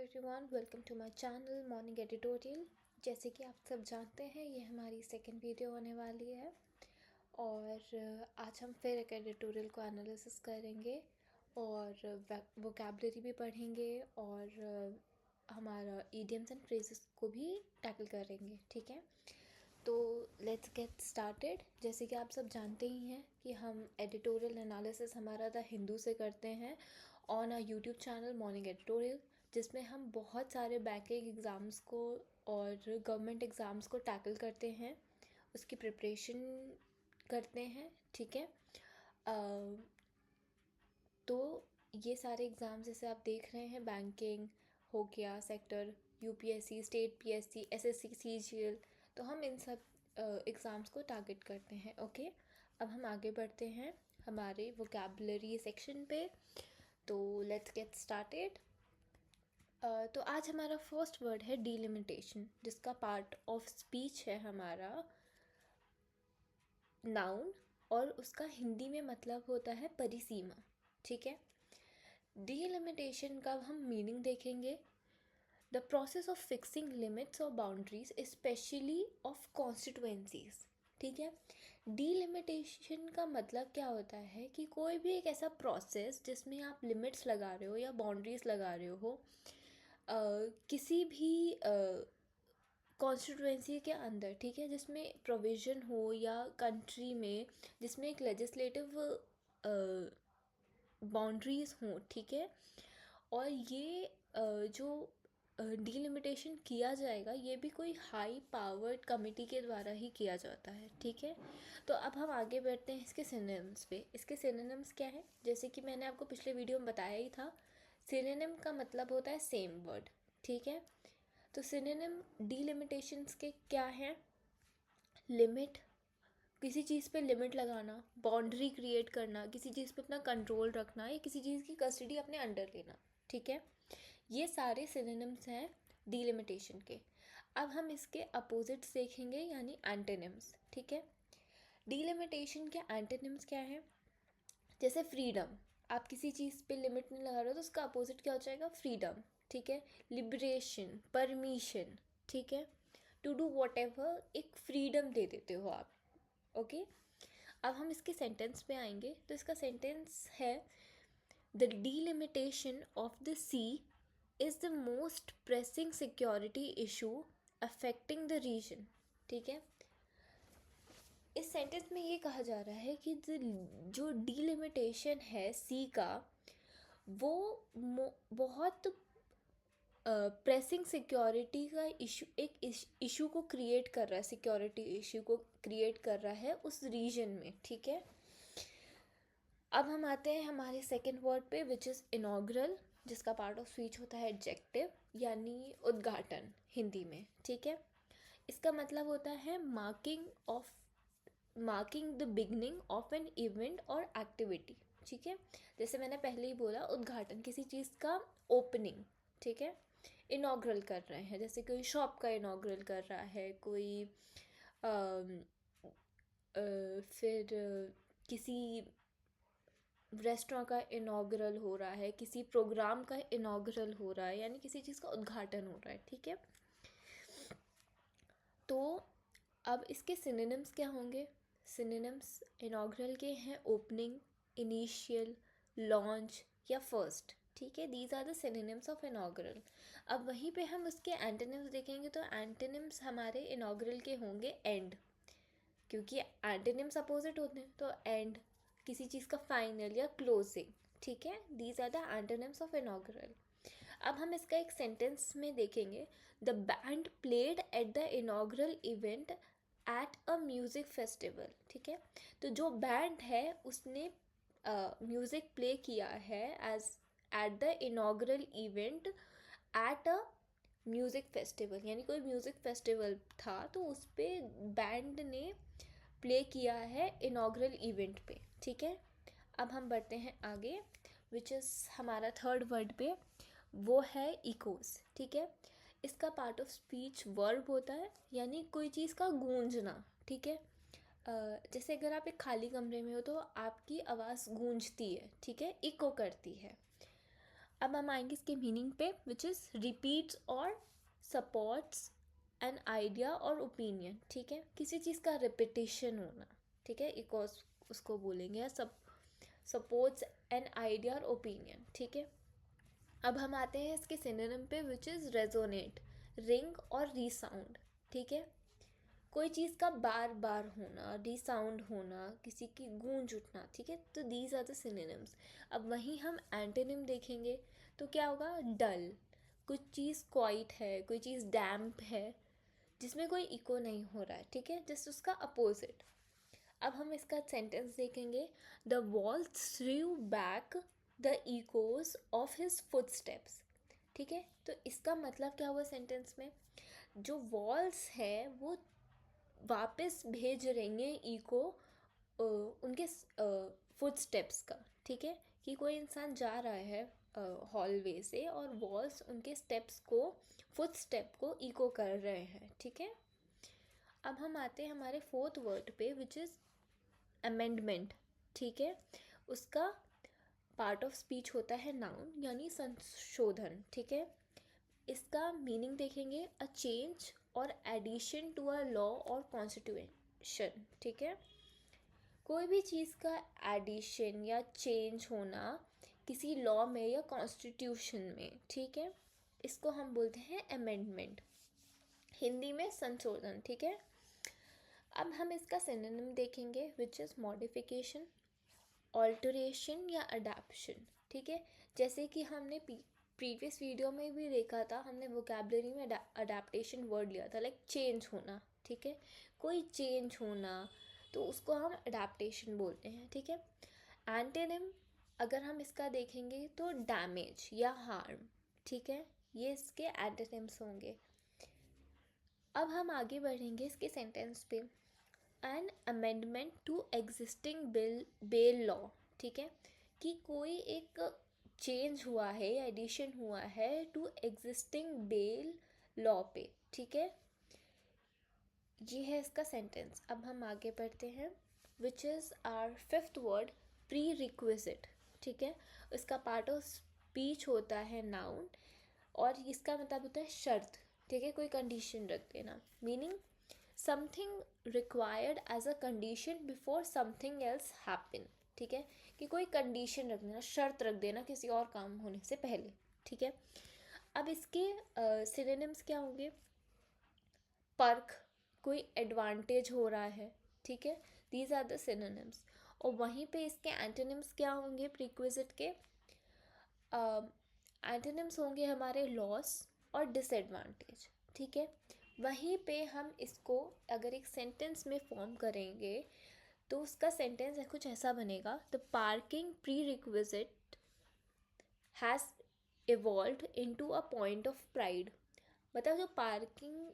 Everyone, welcome to my channel morning editorial. जैसे कि आप सब जानते हैं, ये हमारी सेकंड वीडियो होने वाली है और आज हम फिर एक एडिटोरियल को एनालिसिस करेंगे और वोकैबुलरी भी पढ़ेंगे और हमारा इडियम्स एंड फ्रेजेस को भी टैकल करेंगे। ठीक है, तो लेट्स गेट स्टार्टेड। जैसे कि आप सब जानते ही हैं कि हम एडिटोरियल एनालिसिस हमारा द हिंदू से करते हैं on a YouTube channel morning editorial, जिसमें हम बहुत सारे बैंकिंग एग्ज़ाम्स को और गवर्नमेंट एग्ज़ाम्स को टैकल करते हैं, उसकी प्रिपरेशन करते हैं। ठीक है, तो ये सारे एग्ज़ाम्स जैसे आप देख रहे हैं, बैंकिंग हो गया, sector, UPSC, state PSC, SSC, CGL, तो हम इन सब एग्ज़ाम्स को टारगेट करते हैं। ओके, अब हम आगे बढ़ते हैं हमारे वोकैबुलरी सेक्शन पे। तो लेट्स गेट स्टार्टेड। तो आज हमारा फर्स्ट वर्ड है डिलिमिटेशन, जिसका पार्ट ऑफ स्पीच है हमारा नाउन, और उसका हिंदी में मतलब होता है परिसीमा। ठीक है, डिलिमिटेशन का हम मीनिंग देखेंगे। The process of fixing limits और बाउंड्रीज स्पेशली ऑफ कॉन्स्टिट्यूएंसीज। ठीक है, डिलिमिटेशन का मतलब क्या होता है कि कोई भी एक ऐसा प्रोसेस जिसमें आप लिमिट्स लगा रहे हो या बाउंड्रीज लगा रहे हो किसी भी कॉन्स्टिट्यूएंसी के अंदर। ठीक है, जिसमें प्रोविज़न हो या कंट्री में जिसमें एक लेजिस्लेटिव बाउंड्रीज़ हों। ठीक है, और ये जो डिलिमिटेशन किया जाएगा, ये भी कोई हाई पावर्ड कमिटी के द्वारा ही किया जाता है। ठीक है, तो अब हम आगे बढ़ते हैं इसके सिनोनिम्स पे। इसके सिनोनिम्स क्या है, जैसे कि मैंने आपको पिछले वीडियो में बताया ही था, सिनोनिम का मतलब होता है सेम वर्ड। ठीक है, तो सिनोनिम डिलिमिटेशंस के क्या हैं? लिमिट, किसी चीज़ पे लिमिट लगाना, बाउंड्री क्रिएट करना, किसी चीज़ पे अपना कंट्रोल रखना या किसी चीज़ की कस्टडी अपने अंडर लेना। ठीक है, ये सारे सिनोनिम्स हैं डिलिमिटेशन के। अब हम इसके अपोजिट्स देखेंगे, यानी एंटोनिम्स। ठीक है, डिलिमिटेशन के एंटोनिम्स क्या हैं? जैसे फ्रीडम, आप किसी चीज़ पे लिमिट नहीं लगा रहे हो तो उसका अपोजिट क्या हो जाएगा? फ्रीडम। ठीक है, लिबरेशन, परमिशन। ठीक है, टू डू वॉट एवर, एक फ्रीडम दे देते हो आप। ओके, अब हम इसके सेंटेंस पे आएंगे। तो इसका सेंटेंस है, the delimitation of the sea is the most pressing security issue affecting the region. ठीक है, इस सेंटेंस में ये कहा जा रहा है कि जो डिलिमिटेशन है सी का, वो बहुत प्रेसिंग सिक्योरिटी का इशू, एक इशू को क्रिएट कर रहा है, सिक्योरिटी इशू को क्रिएट कर रहा है उस रीजन में। ठीक है, अब हम आते हैं हमारे सेकंड वर्ड पे, विच इज़ इनॉग्रल, जिसका पार्ट ऑफ स्पीच होता है एडजेक्टिव, यानी उद्घाटन हिंदी में। ठीक है, इसका मतलब होता है marking the beginning of an event और एक्टिविटी। ठीक है, जैसे मैंने पहले ही बोला, उद्घाटन, किसी चीज़ का ओपनिंग। ठीक है, इनॉग्रल कर रहे हैं, जैसे कोई शॉप का इनॉग्रल कर रहा है, कोई फिर किसी रेस्टोरेंट का इनॉग्रल हो रहा है, किसी प्रोग्राम का इनॉग्रल हो रहा है, यानी किसी चीज़ का उद्घाटन हो रहा है। ठीक है, तो अब इसके सिनोनिम्स क्या होंगे? सिनोनिम्स इनॉग्रल के हैं ओपनिंग, इनिशियल, लॉन्च या फर्स्ट। ठीक है, these are the synonyms of inaugural. अब वहीं पे हम उसके एंटोनिम्स देखेंगे, तो एंटोनिम्स हमारे इनॉग्रल के होंगे एंड, क्योंकि एंटोनिम्स अपोजिट होते हैं। तो एंड, किसी चीज़ का फाइनल या क्लोजिंग। ठीक है, these are the antonyms of inaugural. अब हम इसका एक सेंटेंस में देखेंगे, the band played at the inaugural event at a music festival. ठीक है, तो जो बैंड है उसने म्यूज़िक प्ले किया है as at the inaugural event at a music festival, यानी कोई म्यूज़िक फेस्टिवल था तो उस पर बैंड ने प्ले किया है इनॉग्रल इवेंट पे। ठीक है, अब हम बढ़ते हैं आगे, विच इज़ हमारा थर्ड वर्ड पे, वो है इकोस। ठीक है, इसका पार्ट ऑफ स्पीच वर्ब होता है, यानी कोई चीज़ का गूंजना। ठीक है, जैसे अगर आप एक खाली कमरे में हो तो आपकी आवाज़ गूंजती है। ठीक है, इको करती है। अब हम आएंगे इसके मीनिंग पे, विच इज़ रिपीट्स और सपोर्ट्स एन आइडिया और ओपिनियन, ठीक है, किसी चीज़ का रिपीटिशन होना, ठीक है, एक और उसको बोलेंगे, या सपोर्ट्स एन आइडिया और ओपिनियन, ठीक है। अब हम आते हैं इसके सिनोनिम पे, विच इज़ रेजोनेट, रिंग और रीसाउंड, ठीक है, कोई चीज़ का बार बार होना, रिसाउंड होना, किसी की गूंज उठना, ठीक है, तो दीज आर द सिनोनिम्स। अब वहीं हम एंटोनिम देखेंगे तो क्या होगा, डल, कुछ चीज़ क्वाइट है, कोई चीज़ डैम्प है, जिसमें कोई इको नहीं हो रहा है, ठीक है, जस्ट उसका अपोजिट। अब हम इसका सेंटेंस देखेंगे, the walls through back the echoes of his footsteps, ठीक है, तो इसका मतलब क्या हुआ सेंटेंस में, जो वॉल्स है वो वापस भेज रही हैं इको उनके फुटस्टेप्स का, ठीक है, कि कोई इंसान जा रहा है हॉलवे से और वॉल्स उनके स्टेप्स को, फुटस्टेप को इको कर रहे हैं, ठीक है। अब हम आते हैं हमारे फोर्थ वर्ड पे, विच इज़ अमेंडमेंट, ठीक है, उसका पार्ट ऑफ स्पीच होता है नाउन, यानी संशोधन, ठीक है। इसका मीनिंग देखेंगे, अ चेंज और एडिशन टू अ लॉ और कॉन्स्टिट्यूशन, ठीक है, कोई भी चीज़ का एडिशन या चेंज होना किसी लॉ में या कॉन्स्टिट्यूशन में, ठीक है, इसको हम बोलते हैं अमेंडमेंट, हिंदी में संशोधन, ठीक है। अब हम इसका सिनोनिम देखेंगे, विच इज़ मॉडिफिकेशन, ऑल्टरेशन या अडेप्शन, ठीक है, जैसे कि हमने प्रीवियस वीडियो में भी देखा था, हमने वोकेबलरी में अडेप्टेशन वर्ड लिया था, लाइक चेंज होना, ठीक है, कोई चेंज होना, तो उसको हम अडेप्टेशन बोलते हैं, ठीक है। एंटोनिम अगर हम इसका देखेंगे तो डैमेज या हार्म, ठीक है, ये इसके एंटोनिम्स होंगे। अब हम आगे बढ़ेंगे इसके सेंटेंस पे, an amendment to existing bail law, ठीक है, कि कोई एक चेंज हुआ है या एडिशन हुआ है टू एग्जिस्टिंग बेल लॉ पे, ठीक है, ये है इसका सेंटेंस। अब हम आगे बढ़ते हैं, which is our fifth word, prerequisite, ठीक है, इसका पार्ट ऑफ स्पीच होता है नाउन, और इसका मतलब होता है शर्त, ठीक है, कोई कंडीशन रख देना, meaning something required as a condition before something else happen, ठीक है, कि कोई कंडीशन रख देना, शर्त रख देना किसी और काम होने से पहले, ठीक है। अब इसके सिनोनिम्स क्या होंगे, पर्क, कोई एडवांटेज हो रहा है, ठीक है, दीज आर द सिनोनिम्स। और वहीं पे इसके एंटोनिम्स क्या होंगे, प्रीक्विजिट के एंटोनिम्स होंगे हमारे लॉस और डिसएडवांटेज, ठीक है। वहीं पे हम इसको अगर एक सेंटेंस में फॉर्म करेंगे तो उसका सेंटेंस कुछ ऐसा बनेगा, the parking pre requisite has evolve into a point of pride, मतलब जो पार्किंग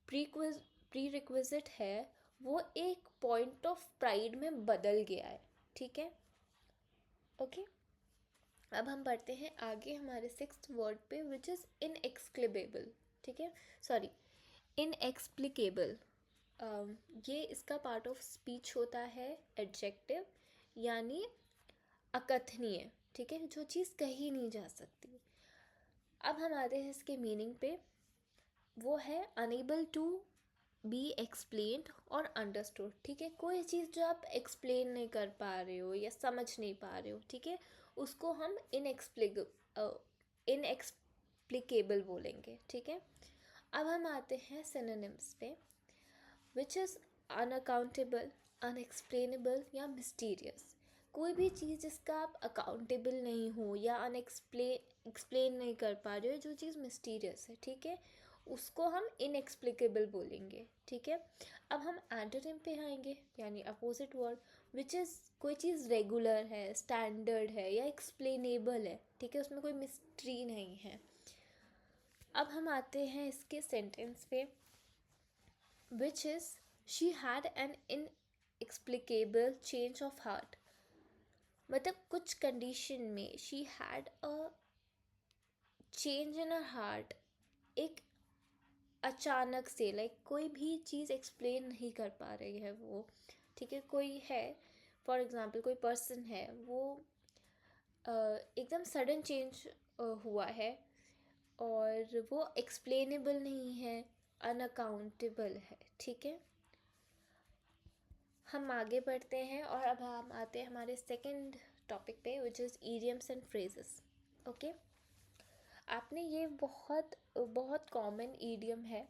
प्री रिक्विजिट है वो एक पॉइंट ऑफ प्राइड में बदल गया है, ठीक है, ओके। अब हम बढ़ते हैं आगे हमारे सिक्स्थ वर्ड पे, विच इज़ इनएक्सक्लेमेबल, ठीक है, सॉरी, इनएक्सप्लिकेबल, ये इसका पार्ट ऑफ स्पीच होता है एडजेक्टिव, यानी अकथनीय, ठीक है, जो चीज़ कही नहीं जा सकती। अब हम आते हैं इसके मीनिंग पे, वो है अनेबल टू बी एक्सप्लेन्ड और अंडरस्टूड, ठीक है, कोई चीज़ जो आप एक्सप्लेन नहीं कर पा रहे हो या समझ नहीं पा रहे हो, ठीक है, उसको हम इनएक्सप्लिकेबल बोलेंगे, ठीक है। अब हम आते हैं सिनोनिम्स पे, विच इज़ अनअकाउंटेबल, अनएक्सप्लेनेबल या मिस्टीरियस, कोई भी चीज़ जिसका आप अकाउंटेबल नहीं हो या एक्सप्लेन नहीं कर पा रहे हो, जो चीज़ मिस्टीरियस है, ठीक है, उसको हम इनएक्सप्लिकेबल बोलेंगे, ठीक है। अब हम एंटोनिम पे आएंगे, यानी अपोजिट वर्ड, विच इज़ कोई चीज़ रेगुलर है, स्टैंडर्ड है या एक्सप्लेनेबल है, ठीक है, उसमें कोई मिस्ट्री नहीं है। अब हम आते हैं इसके सेंटेंस पे, which is she had an inexplicable change of heart, मतलब कुछ कंडीशन में she had a change in a heart, एक अचानक से, लाइक कोई भी चीज़ एक्सप्लेन नहीं कर पा रही है वो, ठीक है, कोई है, फॉर एग्ज़ाम्पल कोई पर्सन है, वो एकदम सडन चेंज हुआ है, और वो एक्सप्लेनेबल नहीं है, अनअकाउंटेबल है, ठीक है। हम आगे बढ़ते हैं और अब हम आते हैं हमारे सेकंड टॉपिक पे, which is idioms and phrases. Okay, आपने ये बहुत बहुत कॉमन ईडियम है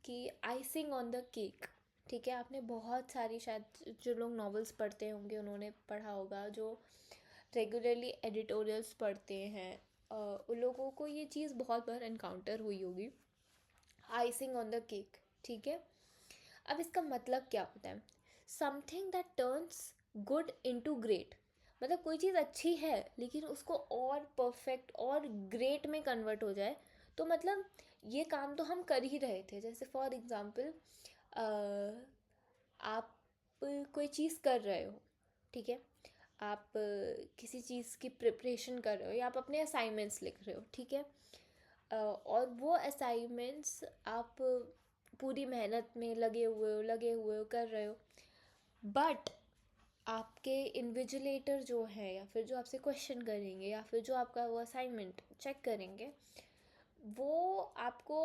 कि आइसिंग ऑन द केक, ठीक है। आपने बहुत सारी, शायद जो लोग नॉवेल्स पढ़ते होंगे उन्होंने पढ़ा होगा, जो रेगुलरली एडिटोरियल्स पढ़ते हैं उन लोगों को ये चीज़ बहुत बार एनकाउंटर हुई होगी, आइसिंग ऑन द केक, ठीक है। अब इसका मतलब क्या होता है? Something that turns good into great. मतलब कोई चीज़ अच्छी है लेकिन उसको और परफेक्ट और ग्रेट में कन्वर्ट हो जाए, तो मतलब ये काम तो हम कर ही रहे थे। जैसे फॉर एग्ज़ाम्पल, आप कोई चीज़ कर रहे हो, ठीक है। आप किसी चीज़ की प्रिपरेशन कर रहे हो या आप अपने असाइनमेंट्स लिख रहे हो, ठीक है। और वो असाइनमेंट्स आप पूरी मेहनत में लगे हुए हो कर रहे हो, बट आपके इन्विजिलेटर जो है या फिर जो आपसे क्वेश्चन करेंगे या फिर जो आपका वो असाइनमेंट चेक करेंगे, वो आपको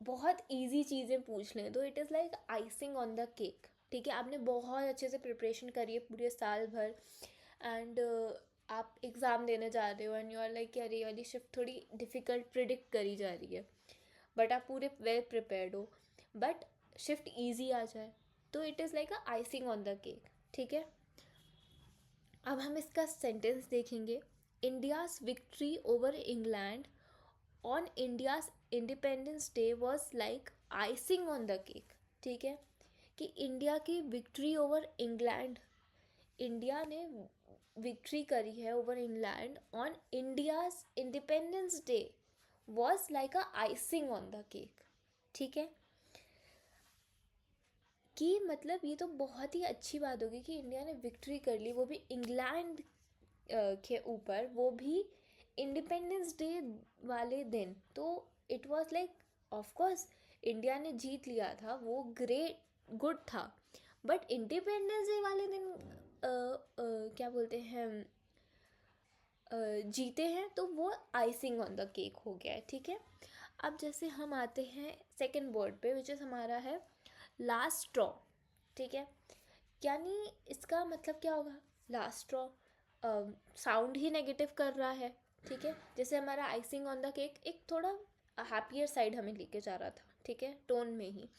बहुत इजी चीज़ें पूछ लें, तो it is like icing on the cake, ठीक है। आपने बहुत अच्छे से प्रिपरेशन करी है पूरे साल भर, एंड आप एग्ज़ाम देने जा रहे हो एंड यू आर लाइक, अरे ये वाली शिफ्ट थोड़ी डिफ़िकल्ट प्रिडिक्ट करी जा रही है, बट आप पूरे वेल प्रिपेयर्ड हो, बट शिफ्ट ईजी आ जाए, तो it is like a icing on the cake, ठीक है। अब हम इसका सेंटेंस देखेंगे। India's victory over England on India's independence day was like icing on the cake, ठीक है। कि इंडिया की विक्ट्री ओवर इंग्लैंड, इंडिया ने विक्ट्री करी है over England on India's independence day was like a icing on the cake, ठीक है। कि मतलब ये तो बहुत ही अच्छी बात होगी कि इंडिया ने विक्ट्री कर ली, वो भी इंग्लैंड के ऊपर, वो भी इंडिपेंडेंस डे वाले दिन। तो it was like, of course India ने जीत लिया था, वो ग्रेट गुड था, बट इंडिपेंडेंस डे वाले दिन क्या बोलते हैं, जीते हैं, तो वो आइसिंग ऑन द केक हो गया है, ठीक है। अब जैसे हम आते हैं सेकंड वर्ड पे, विच इज़ हमारा है लास्ट स्ट्रॉ, ठीक है। यानी इसका मतलब क्या होगा? लास्ट स्ट्रॉ साउंड ही नेगेटिव कर रहा है, ठीक है। जैसे हमारा आइसिंग ऑन द केक एक थोड़ा हैप्पियर साइड हमें लेके जा रहा था, ठीक है, टोन में ही,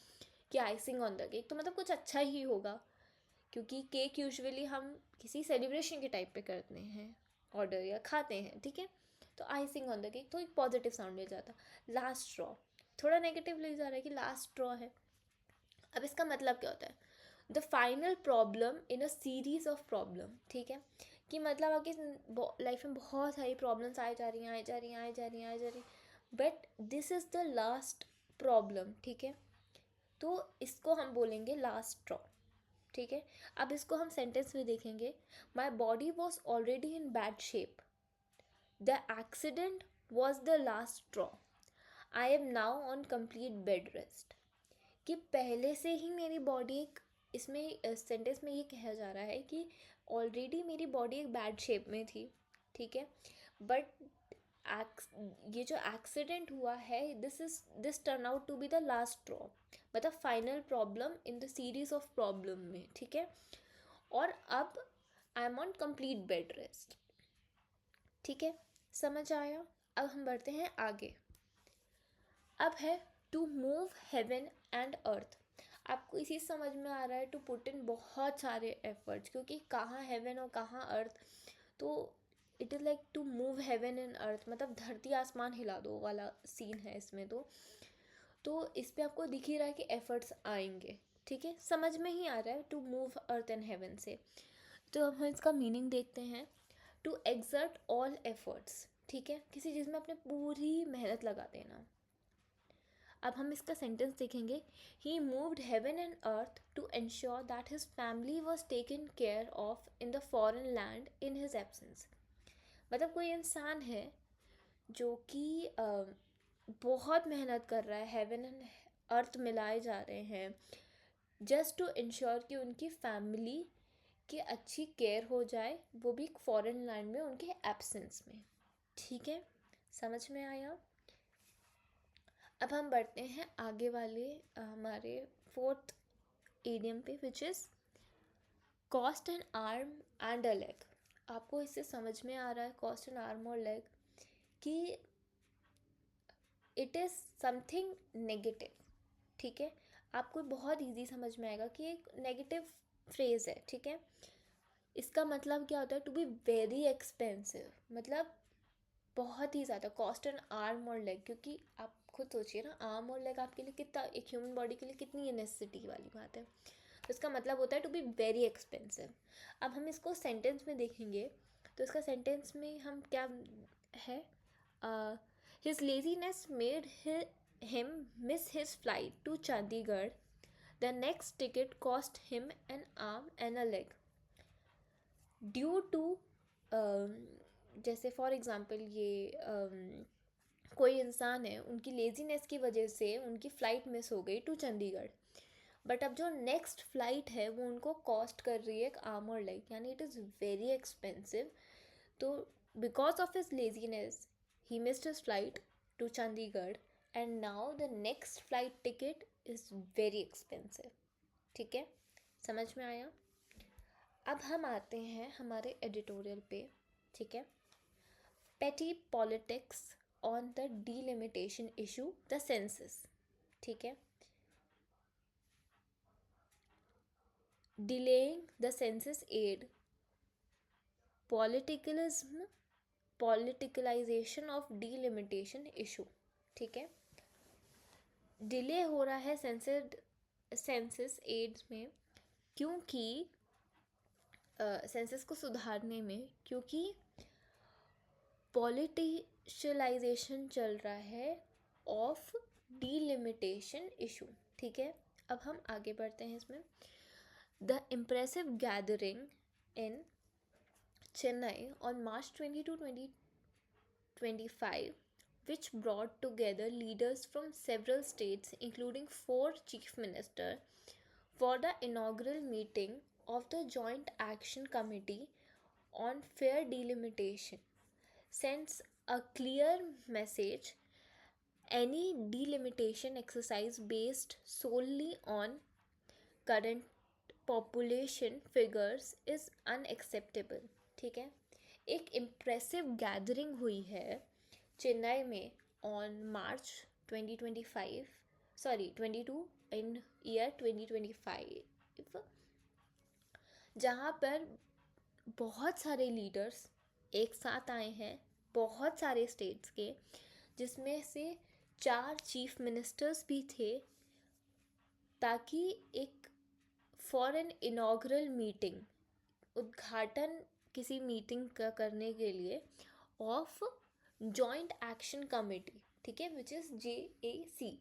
कि आइसिंग ऑन द केक तो मतलब कुछ अच्छा ही होगा, क्योंकि केक यूजुअली हम किसी सेलिब्रेशन के टाइप पे करते हैं ऑर्डर या खाते हैं, ठीक है। तो आइसिंग ऑन द केक तो एक पॉजिटिव साउंड ले जाता। लास्ट स्ट्रॉ थोड़ा नेगेटिव ले जा रहा है कि लास्ट स्ट्रॉ है। अब इसका मतलब क्या होता है? The final problem in a series of problem, ठीक है। कि मतलब आपकी लाइफ में बहुत सारी प्रॉब्लम्स आए जा रही हैं, आए जा रही हैं, आए जा रही हैं, आए जा रही हैं, but this is the last problem, ठीक है। तो इसको हम बोलेंगे लास्ट स्ट्रॉ, ठीक है। अब इसको हम सेंटेंस में देखेंगे। My body was already in bad shape, the accident was the last straw, I am now on complete bed rest. कि पहले से ही मेरी बॉडी एक, इसमें सेंटेंस में ये कहा जा रहा है कि ऑलरेडी मेरी बॉडी एक बैड शेप में थी, ठीक है, बट ये जो एक्सीडेंट हुआ है, this turn out to be the last straw, मतलब final problem in the series of problem में, ठीक है। और अब I am on complete bed rest, ठीक है, समझ आया। अब हम बढ़ते हैं आगे। अब है to move heaven and earth. आपको इसी समझ में आ रहा है टू पुट इन बहुत सारे एफर्ट्स, क्योंकि कहाँ हेवन और कहाँ अर्थ, तो it is like to move heaven and earth, मतलब धरती आसमान हिला दो वाला सीन है इसमें। तो इस पे आपको दिख ही रहा है कि एफर्ट्स आएंगे, ठीक है, समझ में ही आ रहा है to move earth and heaven से। तो अब हम इसका मीनिंग देखते हैं। टू एक्सर्ट ऑल एफर्ट्स, ठीक है, किसी चीज़ में अपने पूरी मेहनत लगा देना। अब हम इसका सेंटेंस देखेंगे। He moved heaven and earth to ensure that his family was taken care of in the foreign land in his absence. मतलब कोई इंसान है जो कि बहुत मेहनत कर रहा है, हेवन एंड अर्थ मिलाए जा रहे हैं, जस्ट टू इंश्योर कि उनकी फैमिली की अच्छी केयर हो जाए, वो भी फॉरेन लैंड में उनके एब्सेंस में, ठीक है। समझ में आया? अब हम बढ़ते हैं आगे वाले हमारे फोर्थ इडियम पे, which is cost N arm and a leg. आपको इससे समझ में आ रहा है कॉस्ट एन आर्म और लेग कि इट इज़ समथिंग नेगेटिव, ठीक है। आपको बहुत इजी समझ में आएगा कि एक नेगेटिव फ्रेज़ है, ठीक है। इसका मतलब क्या होता है? टू बी वेरी एक्सपेंसिव, मतलब बहुत ही ज़्यादा। कॉस्ट एन आर्म और लेग, क्योंकि आप खुद सोचिए ना, आर्म और लेग आपके लिए कितना, एक ह्यूमन बॉडी के लिए कितनी नेसेसिटी वाली बात है। तो इसका मतलब होता है टू बी वेरी एक्सपेंसिव। अब हम इसको सेंटेंस में देखेंगे तो इसका सेंटेंस में हम क्या है, his laziness made him miss his flight to Chandigarh, the next ticket cost him an arm and a leg due to, जैसे फॉर एग्ज़ाम्पल ये कोई इंसान है, उनकी लेजीनेस की वजह से उनकी फ़्लाइट मिस हो गई टू चंडीगढ़, बट अब जो नेक्स्ट फ़्लाइट है वो उनको कॉस्ट कर रही है एक आर्म और लेग, यानी इट इज़ वेरी एक्सपेंसिव। तो because of his laziness he missed his flight to Chandigarh and now the next flight ticket is very expensive, ठीक है। समझ में आया? अब हम आते हैं हमारे एडिटोरियल पे, ठीक है। Petty politics on the delimitation issue, the census, ठीक है। Delaying the census and, politicalism, politicalization of delimitation issue, ठीक है। डिले हो रहा है सेंसस एड्स में, क्योंकि सेंसस को सुधारने में, क्योंकि पॉलिटिशलाइजेशन चल रहा है ऑफ डीलिमिटेशन इशू, ठीक है। अब हम आगे बढ़ते हैं इसमें। The impressive gathering in Chennai on March 22, 2025, which brought together leaders from several states, including 4 chief ministers, for the inaugural meeting of the Joint Action Committee on Fair Delimitation, sends a clear message: any delimitation exercise based solely on current population figures is unacceptable, ठीक है। एक impressive gathering हुई है चेन्नई में on March 2025, sorry 22, in year 2025, जहाँ पर बहुत सारे लीडर्स एक साथ आए हैं, बहुत सारे स्टेट्स के, जिसमें से 4 चीफ मिनिस्टर्स भी थे, ताकि एक फॉर एन इनॉग्रल मीटिंग, उद्घाटन किसी मीटिंग का करने के लिए, ऑफ जॉइंट एक्शन कमेटी, ठीक है, which is JAC,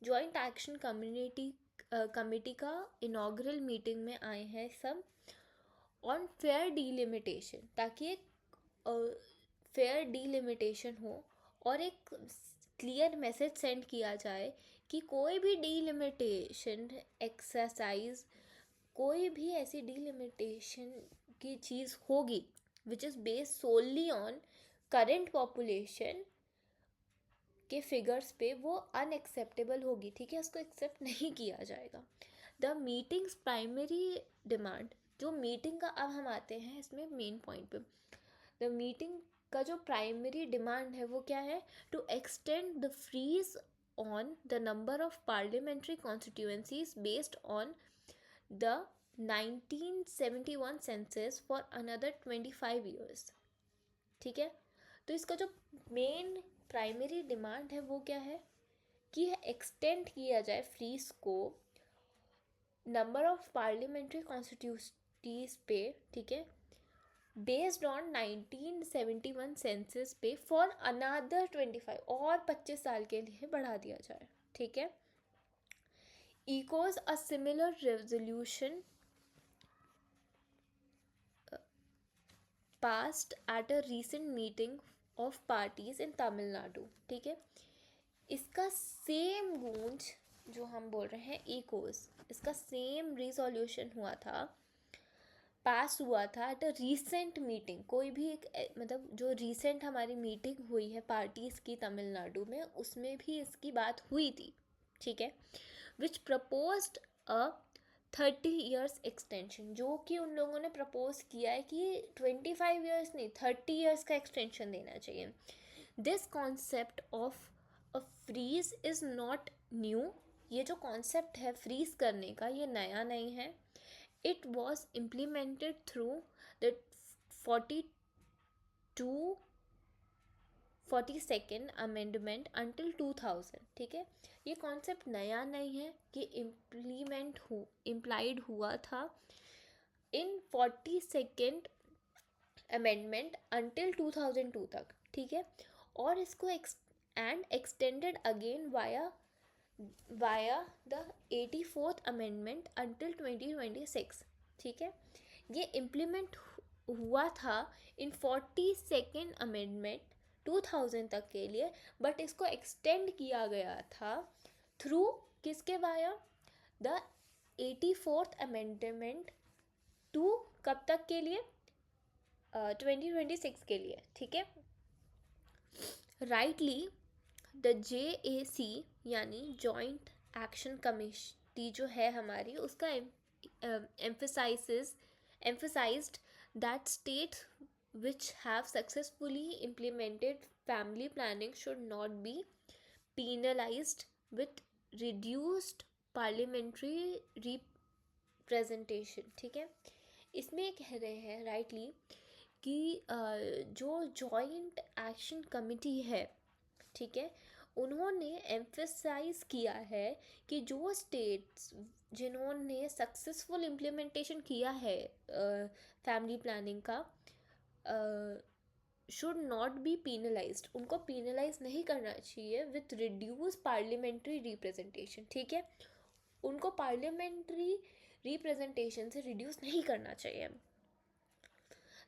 joint action committee का इनॉग्रल मीटिंग में आए हैं सब, ऑन फेयर डीलिमिटेशन, ताकि एक फेयर डीलिमिटेशन हो और एक क्लियर मैसेज सेंड किया जाए कि कोई भी डीलिमिटेशन एक्सरसाइज, कोई भी ऐसी डीलिमिटेशन की चीज़ होगी which is based solely on current population के फिगर्स पे, वो अनएक्सेप्टेबल होगी, ठीक है, उसको एक्सेप्ट नहीं किया जाएगा। द मीटिंग्स प्राइमरी डिमांड, जो मीटिंग का, अब हम आते हैं इसमें मेन पॉइंट पे। द मीटिंग का जो प्राइमरी डिमांड है वो क्या है? To extend the freeze on the number of parliamentary constituencies based on the 1971 census for another 25 years, ठीक है। तो इसका जो मेन प्राइमरी डिमांड है वो क्या है कि एक्सटेंड किया जाए फ्रीज को नंबर ऑफ पार्लियामेंट्री कॉन्स्टिट्यूंसीज पे, ठीक है, बेस्ड ऑन 1971 सेंसस पे फॉर अनदर 25, और 25 साल के लिए बढ़ा दिया जाए, ठीक है। echoes a similar resolution passed at a recent meeting of parties in Tamil Nadu, ठीक है। इसका सेम गूंज जो हम बोल रहे हैं echoes, इसका सेम रिजोल्यूशन हुआ था पास हुआ था एट अ रीसेंट मीटिंग। कोई भी एक मतलब जो रीसेंट हमारी मीटिंग हुई है पार्टीज़ की तमिलनाडु में, उसमें भी इसकी बात हुई थी, ठीक है। विच प्रपोज्ड अ 30 years एक्सटेंशन, जो कि उन लोगों ने प्रपोज किया है कि 25 years नहीं, 30 years का एक्सटेंशन देना चाहिए। This concept of a freeze is not new. ये जो कॉन्सेप्ट है फ्रीज करने का, ये नया नहीं है। It was implemented through the 42nd amendment until 2000, ठीक है। ये कॉन्सेप्ट नया नहीं है, ये इम्प्लाइड हुआ था इन 42nd अमेंडमेंट until 2002 तक, ठीक है। और इसको extended again via the 84th amendment until 2026, ठीक है। ये इम्प्लीमेंट हुआ था इन 42nd अमेंडमेंट 2000 तक के लिए, बट इसको एक्सटेंड किया गया था थ्रू किसके via the 84th amendment to कब तक के लिए 2026 के लिए, ठीक है। राइटली द JAC यानी जॉइंट एक्शन कमेटी जो है हमारी, उसका emphasized that states which have successfully implemented family planning should not be penalized with reduced parliamentary representation, ठीक है। इसमें कह रहे हैं राइटली कि जो जॉइंट एक्शन कमेटी है, ठीक है, उन्होंने एम्फेसाइज किया है कि जो स्टेट्स जिन्होंने सक्सेसफुल इम्प्लीमेंटेशन किया है फैमिली प्लानिंग का शुड नॉट बी पीनलाइज्ड, उनको पीनलाइज नहीं करना चाहिए विथ रिड्यूस पार्लियामेंट्री रिप्रेजेंटेशन, ठीक है। उनको पार्लियामेंट्री रिप्रेजेंटेशन से रिड्यूस नहीं करना चाहिए।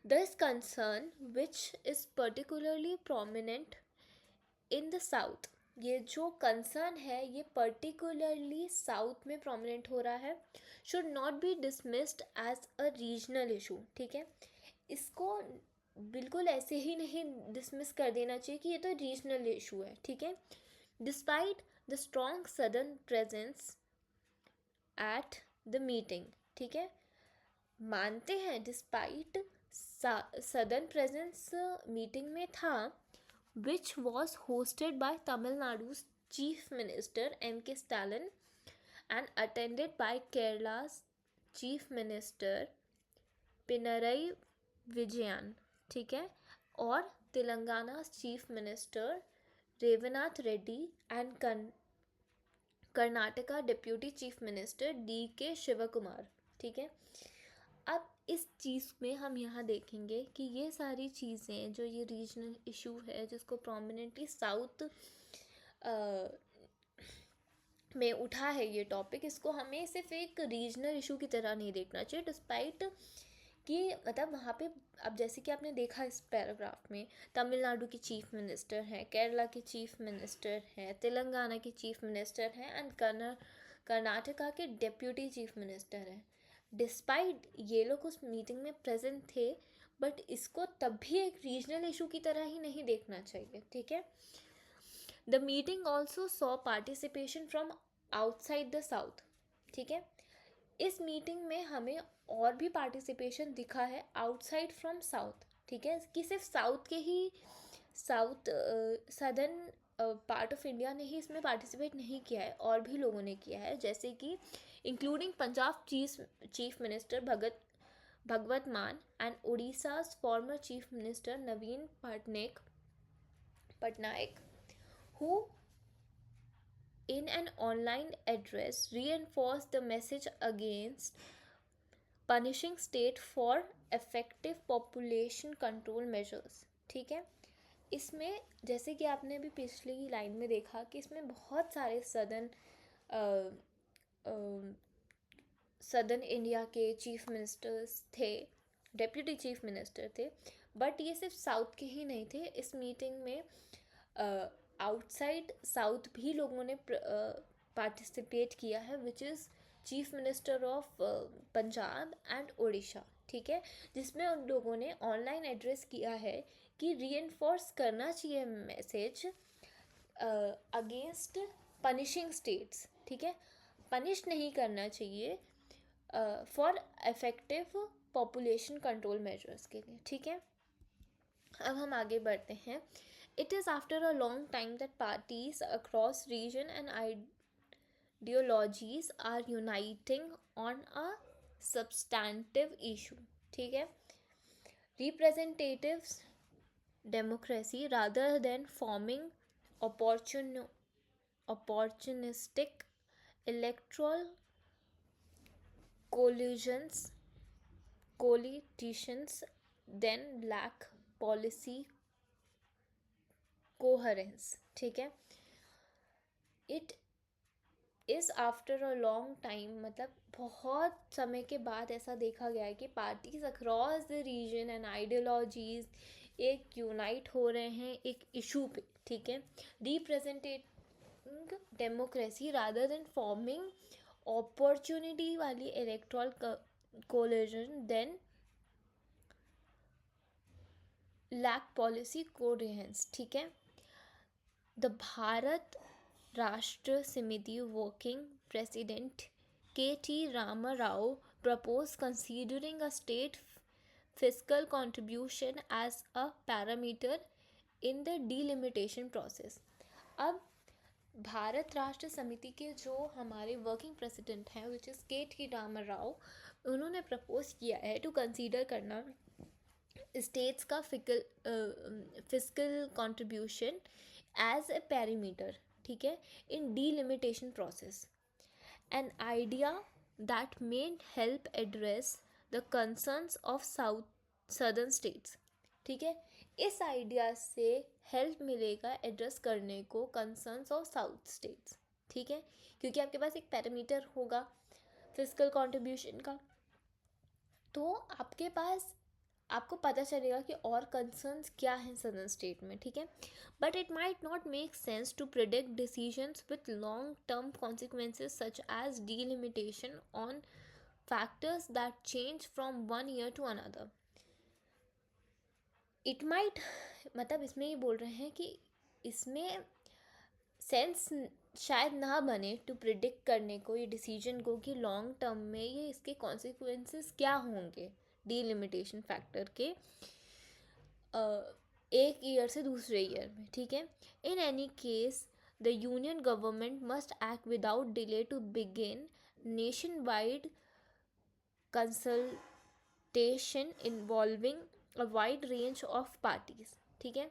This concern which is particularly prominent in the south, ये जो कंसर्न है ये पर्टिकुलरली साउथ में प्रोमिनेंट हो रहा है। Should not be dismissed as a regional issue, ठीक है। इसको बिल्कुल ऐसे ही नहीं डिसमिस कर देना चाहिए कि ये तो रीजनल इशू है, ठीक है। Despite the strong southern presence at the meeting, ठीक है, मानते हैं डिस्पाइट सदर्न प्रेजेंस मीटिंग में था, which was hosted by Tamil Nadu's Chief Minister M.K. Stalin and attended by Kerala's Chief Minister Pinarayi Vijayan, ठीक है, और Telangana chief minister Revanth Reddy and Karnataka deputy chief minister DK Shivakumar, ठीक है। अब इस चीज़ में हम यहाँ देखेंगे कि ये सारी चीज़ें जो ये रीजनल इशू है जिसको प्रोमिनेंटली साउथ में उठा है ये टॉपिक, इसको हमें सिर्फ एक रीजनल इशू की तरह नहीं देखना चाहिए। डिस्पाइट कि मतलब वहाँ पे अब जैसे कि आपने देखा इस पैराग्राफ में तमिलनाडु के चीफ मिनिस्टर हैं, केरला के चीफ मिनिस्टर हैं, तेलंगाना के चीफ मिनिस्टर हैं एंड कर्नाटका के डेप्यूटी चीफ मिनिस्टर हैं। डिस्पाइट ये लोग उस मीटिंग में प्रेजेंट थे, बट इसको तब भी एक रीजनल इशू की तरह ही नहीं देखना चाहिए, ठीक है। The meeting also saw participation from outside the south, ठीक है। इस मीटिंग में हमें और भी पार्टिसिपेशन दिखा है आउटसाइड फ्रॉम साउथ, ठीक है, कि सिर्फ साउथ के ही सदर्न पार्ट ऑफ इंडिया ने ही इसमें पार्टिसिपेट नहीं किया है, और भी लोगों ने किया है, जैसे कि including Punjab chief minister Bhagwant Mann and Orissa's former chief minister Naveen Patnaik who in an online address reinforced the message against punishing state for effective population control measures, ठीक है। इसमें जैसे कि आपने अभी पिछली लाइन में देखा कि इसमें बहुत सारे सदर्न इंडिया के चीफ मिनिस्टर्स थे, डेप्यूटी चीफ मिनिस्टर थे, बट ये सिर्फ साउथ के ही नहीं थे। इस मीटिंग में आउटसाइड साउथ भी लोगों ने पार्टिसिपेट किया है, which is chief minister of Punjab and Orissa, ठीक है, जिसमें उन लोगों ने ऑनलाइन एड्रेस किया है कि रीइंफोर्स करना चाहिए मैसेज अगेंस्ट पनिशिंग स्टेट्स, ठीक है, पनिश नहीं करना चाहिए for effective population control measures के लिए, ठीक है। अब हम आगे बढ़ते हैं। It is after a long time that parties across region and ideologies are uniting on a substantive issue, ठीक है, representatives democracy rather than forming opportunistic electoral coalitions then lack policy coherence, ठीक है। It is after a long time, मतलब बहुत समय के बाद ऐसा देखा गया है कि parties across the region and ideologies एक यूनाइट हो रहे हैं एक इशू पे, ठीक है, representing democracy rather than forming opportunity वाली electoral collision then lack policy coherence, ठीक है। The Bharat Rashtra Samithi working president K.T. Rama Rao proposed considering a state fiscal contribution as a parameter in the delimitation process. अब भारत राष्ट्र समिति के जो हमारे working president हैं which is K.T. Rama Rao, उन्होंने propose किया है टू कंसीडर करना स्टेट्स का fiscal contribution as a parameter, ठीक है, in delimitation process, an idea that may help address the concerns of southern states, ठीक है। इस आइडिया से हेल्प मिलेगा एड्रेस करने को कंसर्न्स ऑफ साउथ स्टेट्स, ठीक है, क्योंकि आपके पास एक पैरामीटर होगा फिस्कल कंट्रीब्यूशन का, तो आपके पास आपको पता चलेगा कि और कंसर्न्स क्या हैं सदर्न स्टेट में, ठीक है। But it might not make sense to predict decisions with long term consequences such as delimitation on factors that change from one year to another. It might, मतलब इसमें ये बोल रहे हैं कि इसमें सेंस शायद ना बने टू प्रिडिक्ट करने को ये डिसीजन को कि लॉन्ग टर्म में ये इसके कॉन्सिक्वेंसेस क्या होंगे डीलिमिटेशन फैक्टर के एक ईयर से दूसरे ईयर में, ठीक है। In any case the union government must act without delay to begin nationwide consultation involving a wide range of parties, ठीक है।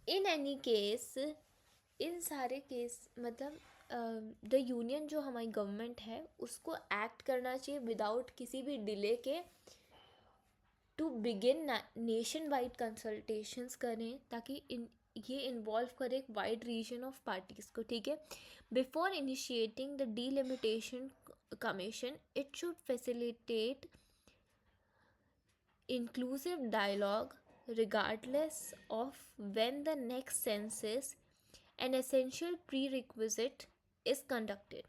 इन एनी केस, इन सारे केस मतलब द यूनियन जो हमारी गवर्नमेंट है उसको एक्ट करना चाहिए विदाउट किसी भी डिले के to begin nationwide consultations करें ताकि ये इन्वॉल्व करे एक वाइड रीजन ऑफ पार्टीज़ को, ठीक है। Before initiating the delimitation commission it should facilitate inclusive dialogue regardless of when the next census, an essential prerequisite is conducted,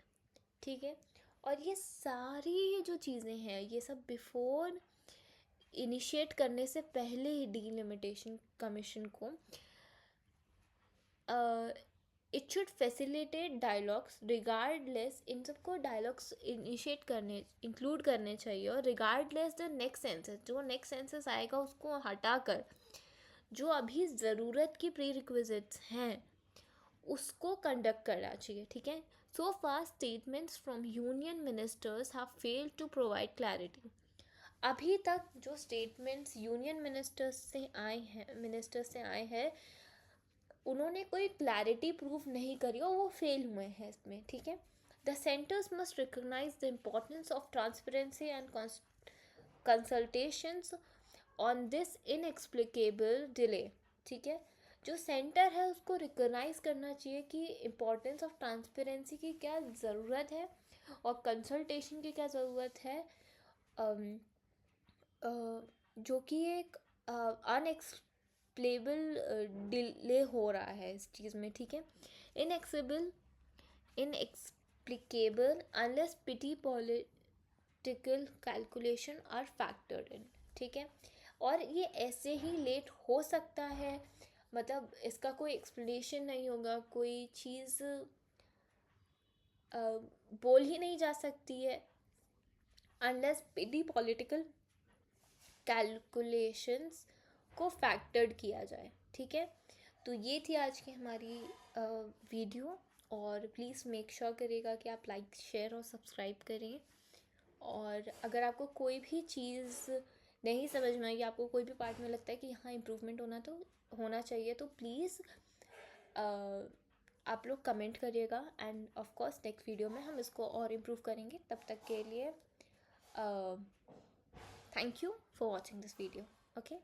ठीक है। और ये सारी जो चीज़ें हैं ये सब बिफोर इनिशिएट करने से पहले ही डीलिमिटेशन कमीशन को it should facilitate dialogues regardless, इन सबको डायलॉग्स इनिशिएट करने इंक्लूड करने चाहिए और रिगार्डलेस द नेक्स्ट सेंसस, जो नेक्स्ट सेंसस आएगा उसको हटाकर जो अभी ज़रूरत की प्री रिक्विजिट्स हैं उसको कंडक्ट करना चाहिए, ठीक है। So far statements from union ministers have failed to provide clarity. अभी तक जो स्टेटमेंट्स यूनियन मिनिस्टर्स से आए हैं उन्होंने कोई क्लैरिटी प्रूव नहीं करी और वो फेल हुए हैं इसमें, ठीक है। The centres must recognise the importance of transparency and consultations on this inexplicable delay, ठीक है। जो सेंटर है उसको रिकग्नाइज करना चाहिए कि इम्पोर्टेंस ऑफ ट्रांसपेरेंसी की क्या ज़रूरत है और कंसल्टेशन की क्या ज़रूरत है, जो कि एक अनएक्सप्लेबल डिले हो रहा है इस चीज़ में, ठीक है। Inexplicable unless petty mathematical calculation are factored in, ठीक है। और ये ऐसे ही लेट हो सकता है, मतलब इसका कोई एक्सप्लेनेशन नहीं होगा, कोई चीज़ बोल ही नहीं जा सकती है अनलेस दी पॉलिटिकल कैलकुलेशंस को फैक्टर्ड किया जाए, ठीक है। तो ये थी आज की हमारी वीडियो, और प्लीज़ मेक श्योर करिएगा कि आप लाइक शेयर और सब्सक्राइब करें। और अगर आपको कोई भी चीज़ नहीं समझ में आई, आपको कोई भी पार्ट में लगता है कि यहाँ इम्प्रूवमेंट होना चाहिए, तो प्लीज़ आप लोग कमेंट करिएगा, end of course next video में हम इसको और इम्प्रूव करेंगे। तब तक के लिए thank you for watching this video. Okay.